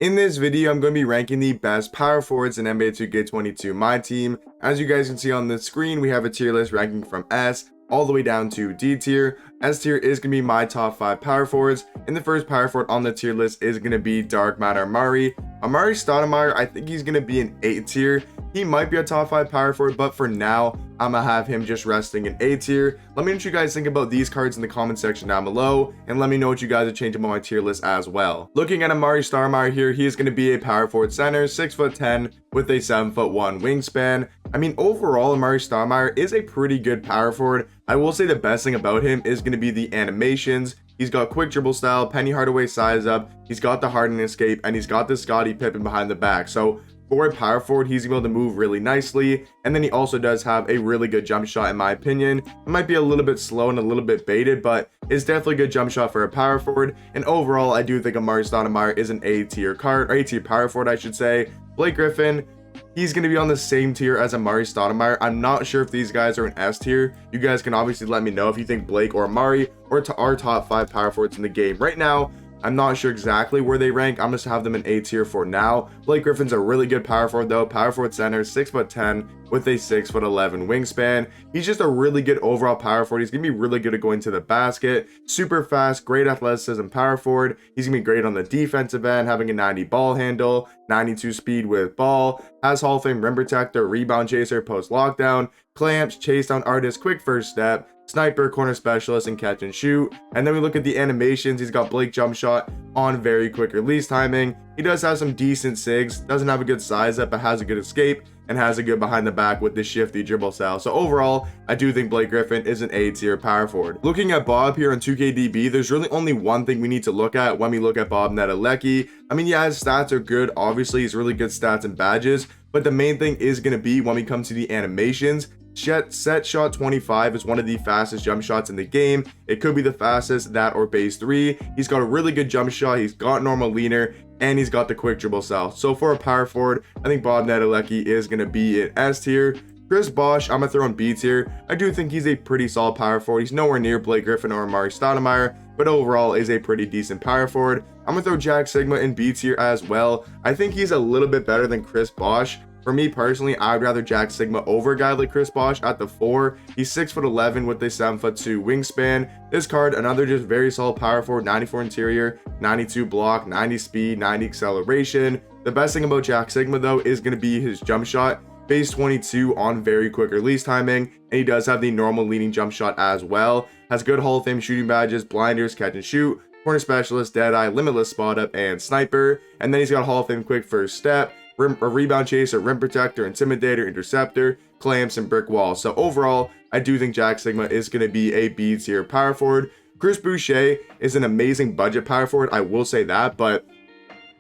In this video, I'm going to be ranking the best power forwards in NBA 2K22 My Team. As you guys can see on the screen, we have a tier list ranking from S all the way down to D tier. S tier is going to be my top 5 power forwards, and the first power forward on the tier list is going to be Dark Matter Amari Stoudemire. I think he's going to be an A tier. He might be a top 5 power forward, but for now, I'm going to have him just resting in A tier. Let me know what you guys think about these cards in the comment section down below, and let me know what you guys are changing on my tier list as well. Looking at Amari Stoudemire here, he is going to be a power forward center, 6'10", with a 7'1" wingspan. I mean, overall, Amari Stoudemire is a pretty good power forward. I will say the best thing about him is going to be the animations. He's got quick dribble style, Penny Hardaway size up, he's got the harden escape, and he's got the Scottie Pippen behind the back. So for a power forward, he's able to move really nicely, and then he also does have a really good jump shot in my opinion. It might be a little bit slow and a little bit baited, but it's definitely a good jump shot for a power forward. And overall, I do think Amari Stoudemire is an A tier card, or A tier power forward I should say. Blake Griffin, he's going to be on the same tier as Amari Stoudemire. I'm not sure if these guys are an S tier. You guys can obviously let me know if you think Blake or Amari are our top 5 power forwards in the game. Right now, I'm not sure exactly where they rank. I'm just have them in A tier for now. Blake Griffin's a really good power forward though. Power forward center, 6'10", with a 6'11" wingspan. He's just a really good overall power forward. He's gonna be really good at going to the basket. Super fast, great athleticism power forward. He's gonna be great on the defensive end, having a 90 ball handle, 92 speed with ball, has Hall of Fame rim protector, rebound chaser, post lockdown, clamps, chase down artist, quick first step, sniper, corner specialist, and catch and shoot. And then we look at the animations. He's got Blake jump shot on very quick release timing. He does have some decent sigs, doesn't have a good size up, but has a good escape and has a good behind the back with the shifty dribble style. So overall, I do think Blake Griffin is an A tier power forward. Looking at Bob here on 2KDB, there's really only one thing we need to look at when we look at Bob Nedelecki. I mean, yeah, his stats are good. Obviously, he's really good stats and badges, but the main thing is going to be when we come to the animations. Set shot 25 is one of the fastest jump shots in the game. It could be the fastest, that or base 3. He's got a really good jump shot, he's got normal leaner, and he's got the quick dribble style. So for a power forward, I think Bob Nedelecki is going to be in S tier. Chris Bosh, I'm going to throw in B tier. I do think he's a pretty solid power forward. He's nowhere near Blake Griffin or Amari Stoudemire, but overall is a pretty decent power forward. I'm going to throw Jack Sigma in B tier as well. I think he's a little bit better than Chris Bosh. For me personally, I would rather Jack Sigma over a guy like Chris Bosh at the 4. He's 6'11" with a 7'2" wingspan. This card, another just very solid power forward, 94 interior, 92 block, 90 speed, 90 acceleration. The best thing about Jack Sigma though is going to be his jump shot. Base 22 on very quick release timing, and he does have the normal leading jump shot as well. Has good Hall of Fame shooting badges, blinders, catch and shoot, corner specialist, deadeye, limitless spot up, and sniper. And then he's got Hall of Fame quick first step, a rebound chaser, rim protector, intimidator, interceptor, clamps, and brick wall. So overall, I do think Jack Sigma is going to be a B tier power forward. Chris Boucher is an amazing budget power forward, I will say that, but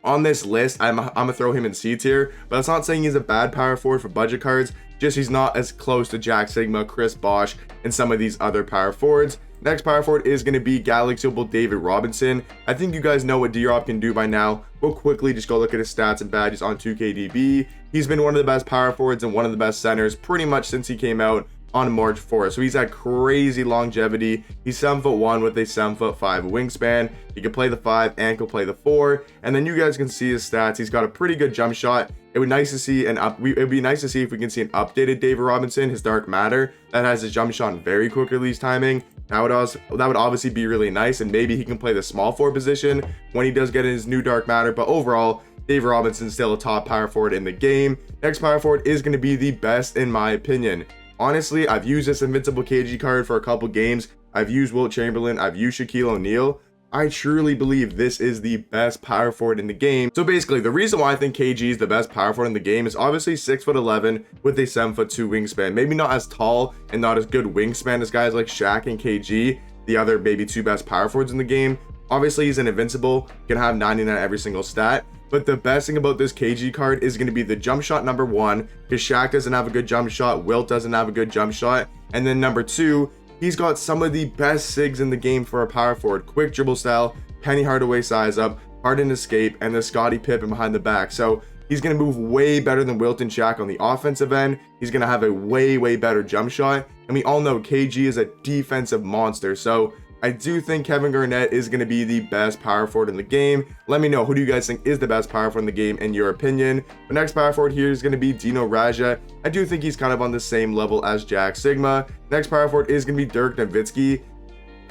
on this list, I'm gonna throw him in C tier. But that's not saying he's a bad power forward for budget cards, just he's not as close to Jack Sigma, Chris Bosh, and some of these other power forwards. Next power forward is going to be Galaxy-able David Robinson. I think you guys know what D-Rob can do by now. We'll quickly just go look at his stats and badges on 2KDB. He's been one of the best power forwards and one of the best centers pretty much since he came out on March 4th. So he's had crazy longevity. He's 7'1" with a 7'5" wingspan. He can play the 5 and can play the 4. And then you guys can see his stats. He's got a pretty good jump shot. It would be nice to see if we can see an updated David Robinson, his Dark Matter, that has his jump shot and very quick release timing. That would obviously be really nice, and maybe he can play the small forward position when he does get his new Dark Matter. But overall, David Robinson's still a top power forward in the game. Next power forward is going to be the best in my opinion. Honestly, I've used this Invincible KG card for a couple games. I've used Wilt Chamberlain, I've used Shaquille O'Neal. I truly believe this is the best power forward in the game. So basically, the reason why I think KG is the best power forward in the game is obviously 6'11" with a 7'2" wingspan. Maybe not as tall and not as good wingspan as guys like Shaq and KG, the other maybe 2 best power forwards in the game. Obviously, he's an invincible, can have 99 every single stat. But the best thing about this KG card is going to be the jump shot number 1, because Shaq doesn't have a good jump shot, Wilt doesn't have a good jump shot. And then number 2, he's got some of the best sigs in the game for a power forward. Quick dribble style, Penny Hardaway size up, hardened escape, and the Scottie Pippen behind the back. So he's going to move way better than Wilt and Shaq on the offensive end. He's going to have a way better jump shot. And we all know KG is a defensive monster. So I do think Kevin Garnett is going to be the best power forward in the game. Let me know, who do you guys think is the best power forward in the game in your opinion? The next power forward here is going to be Dino Radja. I do think he's kind of on the same level as Jack Sigma. Next power forward is going to be Dirk Nowitzki.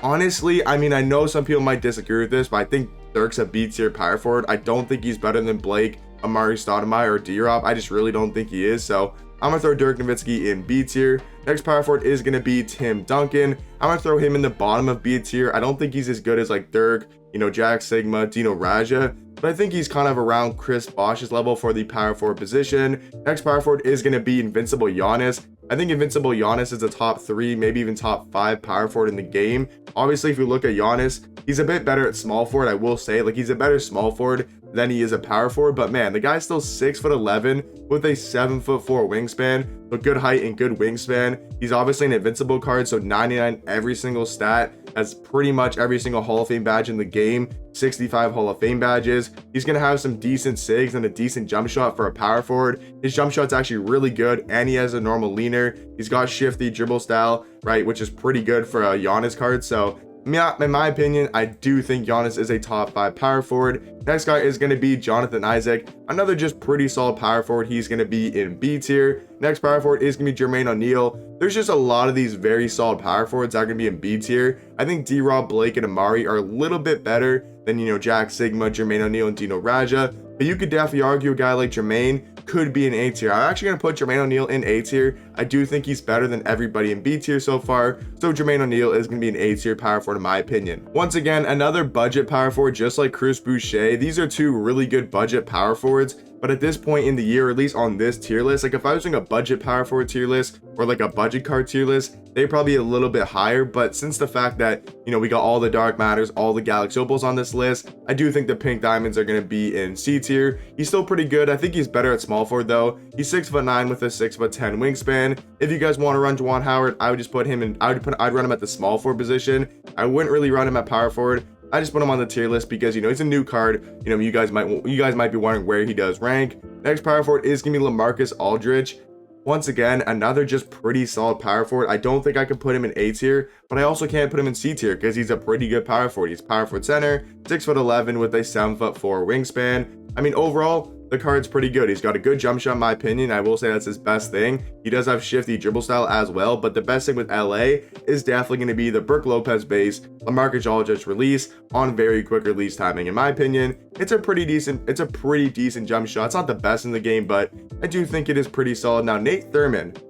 Honestly, I mean, I know some people might disagree with this, but I think Dirk's a B tier power forward. I don't think he's better than Blake, Amari Stoudemire, or D-Rob. I just really don't think he is. So I'm going to throw Dirk Nowitzki in B tier. Next power forward is going to be Tim Duncan. I'm going to throw him in the bottom of B tier. I don't think he's as good as like Dirk, Jack Sigma, Dino Radja, but I think he's kind of around Chris Bosh's level for the power forward position. Next power forward is going to be Invincible Giannis. I think Invincible Giannis is a top 3, maybe even top 5 power forward in the game. Obviously, if you look at Giannis, he's a bit better at small forward, I will say. Like, he's a better small forward than he is a power forward, but man, the guy's still 6'11" with a 7'4" wingspan, so good height and good wingspan. He's obviously an invincible card, so 99 every single stat, has pretty much every single Hall of Fame badge in the game, 65 Hall of Fame badges. He's going to have some decent sigs and a decent jump shot for a power forward. His jump shot's actually really good, and he has a normal leaner. He's got shifty dribble style, right, which is pretty good for a Giannis card. So yeah, in my opinion, I do think Giannis is a top 5 power forward. Next guy is going to be Jonathan Isaac, another just pretty solid power forward. He's going to be in B tier. Next power forward is going to be Jermaine O'Neal. There's just a lot of these very solid power forwards that are going to be in B tier. I think D-Rob, Blake, and Amari are a little bit better than, Jack Sigma, Jermaine O'Neal, and Dino Radja. But you could definitely argue a guy like Jermaine could be an A tier. I'm actually going to put Jermaine O'Neal in A tier. I do think he's better than everybody in B tier so far. So Jermaine O'Neal is going to be an A tier power forward in my opinion. Once again, another budget power forward just like Chris Boucher. These are two really good budget power forwards. But at this point in the year, at least on this tier list, like if I was doing a budget power forward tier list or like a budget card tier list, they'd probably be a little bit higher. But since the fact that, we got all the Dark Matters, all the Galaxy Opals on this list, I do think the Pink Diamonds are going to be in C tier. He's still pretty good. I think he's better at small forward though. He's 6'9" with a 6'10" wingspan. If you guys want to run Juwan Howard, I would just put him in, I'd run him at the small forward position. I wouldn't really run him at power forward. I just put him on the tier list because, he's a new card. You guys might be wondering where he does rank. Next power forward is going to be LaMarcus Aldridge. Once again, another just pretty solid power forward. I don't think I can put him in A tier, but I also can't put him in C tier because he's a pretty good power forward. He's power forward center, 6'11" with a 7'4" wingspan. I mean, overall, the card's pretty good. He's got a good jump shot in my opinion. I will say that's his best thing. He does have shifty dribble style as well, but the best thing with LA is definitely going to be the Brook Lopez base, LaMarcus Aldridge release on very quick release timing. In my opinion, it's a pretty decent jump shot. It's not the best in the game, but I do think it is pretty solid. Now, Nate Thurmond.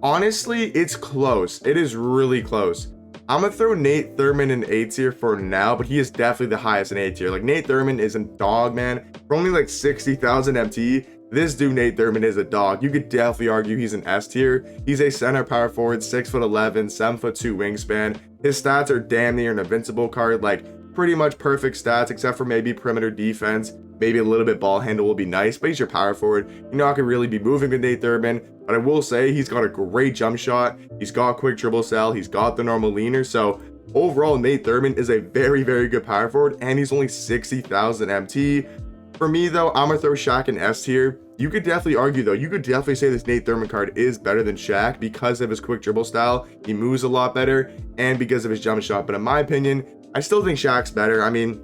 Honestly, it's close. It is really close. I'm going to throw Nate Thurmond in A tier for now, but he is definitely the highest in A tier. Like, Nate Thurmond is a dog, man. For only like 60,000 MT, this dude Nate Thurmond is a dog. You could definitely argue he's an S tier. He's a center power forward, 6'11", 7'2" wingspan. His stats are damn near an invincible card, like pretty much perfect stats, except for maybe perimeter defense. Maybe a little bit ball handle will be nice, but he's your power forward. You're not going to really be moving with Nate Thurmond, but I will say he's got a great jump shot. He's got quick dribble style. He's got the normal leaner. So overall, Nate Thurmond is a very, very good power forward, and he's only 60,000 MT. For me, though, I'm going to throw Shaq in S tier. You could definitely argue, though, you could definitely say this Nate Thurmond card is better than Shaq because of his quick dribble style. He moves a lot better, and because of his jump shot. But in my opinion, I still think Shaq's better. I mean,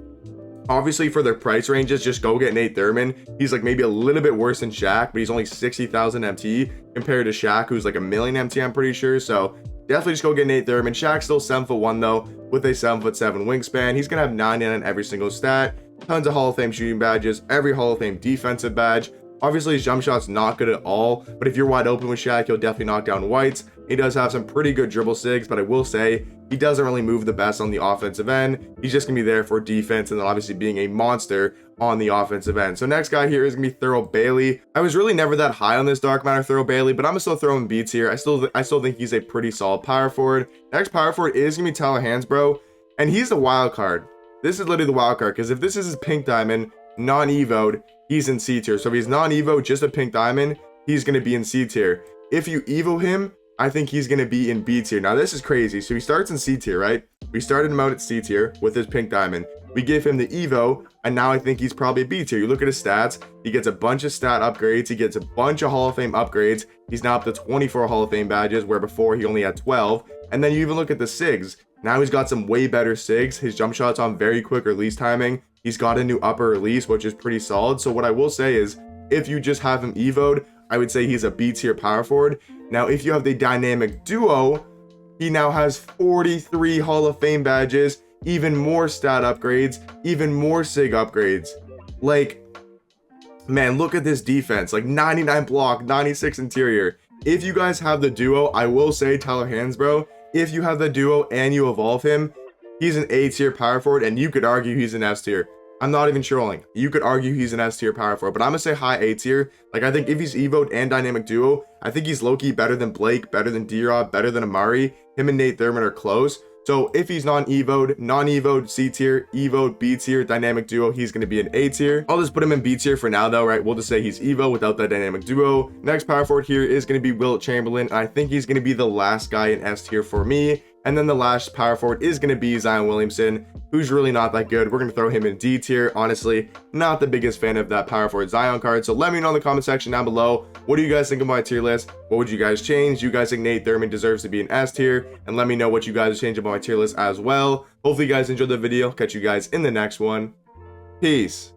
obviously, for their price ranges, just go get Nate Thurmond. He's like maybe a little bit worse than Shaq, but he's only 60,000 MT compared to Shaq, who's like a million MT, I'm pretty sure. So definitely just go get Nate Thurmond. Shaq's still 7'1" though, with a 7'7" wingspan. He's gonna have 99 on every single stat. Tons of Hall of Fame shooting badges, every Hall of Fame defensive badge. Obviously, his jump shot's not good at all, but if you're wide open with Shaq, he'll definitely knock down whites. He does have some pretty good dribble sigs, but I will say he doesn't really move the best on the offensive end. He's just going to be there for defense and then obviously being a monster on the offensive end. So next guy here is going to be Thurl Bailey. I was really never that high on this Dark Matter Thurl Bailey, but I'm going to still throw him B tier. I still think he's a pretty solid power forward. Next power forward is going to be Tyler Hansbrough, and he's the wild card. This is literally the wild card because if this is his Pink Diamond, non-evoed, he's in C tier. So if he's non-evo, just a Pink Diamond, he's going to be in C tier. If you evo him, I think he's going to be in B tier. Now, this is crazy. So he starts in C tier, right? We started him out at C tier with his Pink Diamond. We give him the Evo, and now I think he's probably a B tier. You look at his stats. He gets a bunch of stat upgrades. He gets a bunch of Hall of Fame upgrades. He's now up to 24 Hall of Fame badges, where before he only had 12. And then you even look at the SIGs. Now he's got some way better SIGs. His jump shot's on very quick release timing. He's got a new upper release, which is pretty solid. So what I will say is, if you just have him evoed, I would say he's a B tier power forward. Now, if you have the dynamic duo, he now has 43 Hall of Fame badges, even more stat upgrades, even more SIG upgrades. Like, man, look at this defense. Like 99 block, 96 interior. If you guys have the duo, I will say Tyler Hansbrough, if you have the duo and you evolve him, he's an A tier power forward, and you could argue he's an S tier. I'm not even trolling. You could argue he's an S tier power forward, but I'm gonna say high A tier. Like, I think if he's evoed and dynamic duo, I think he's low-key better than Blake, better than D-Rob, better than Amari. Him and Nate Thurmond are close. So if he's non-evoed, C tier, evoed, B tier, dynamic duo, he's going to be an A tier. I'll just put him in B tier for now though, right? We'll just say he's evo without that dynamic duo. Next power forward here is going to be Wilt Chamberlain. I think he's going to be the last guy in S tier for me. And then the last power forward is going to be Zion Williamson, who's really not that good. We're going to throw him in D tier. Honestly, not the biggest fan of that power forward Zion card. So let me know in the comment section down below. What do you guys think of my tier list? What would you guys change? You guys think Nate Thurmond deserves to be an S tier? And let me know what you guys change about my tier list as well. Hopefully you guys enjoyed the video. Catch you guys in the next one. Peace.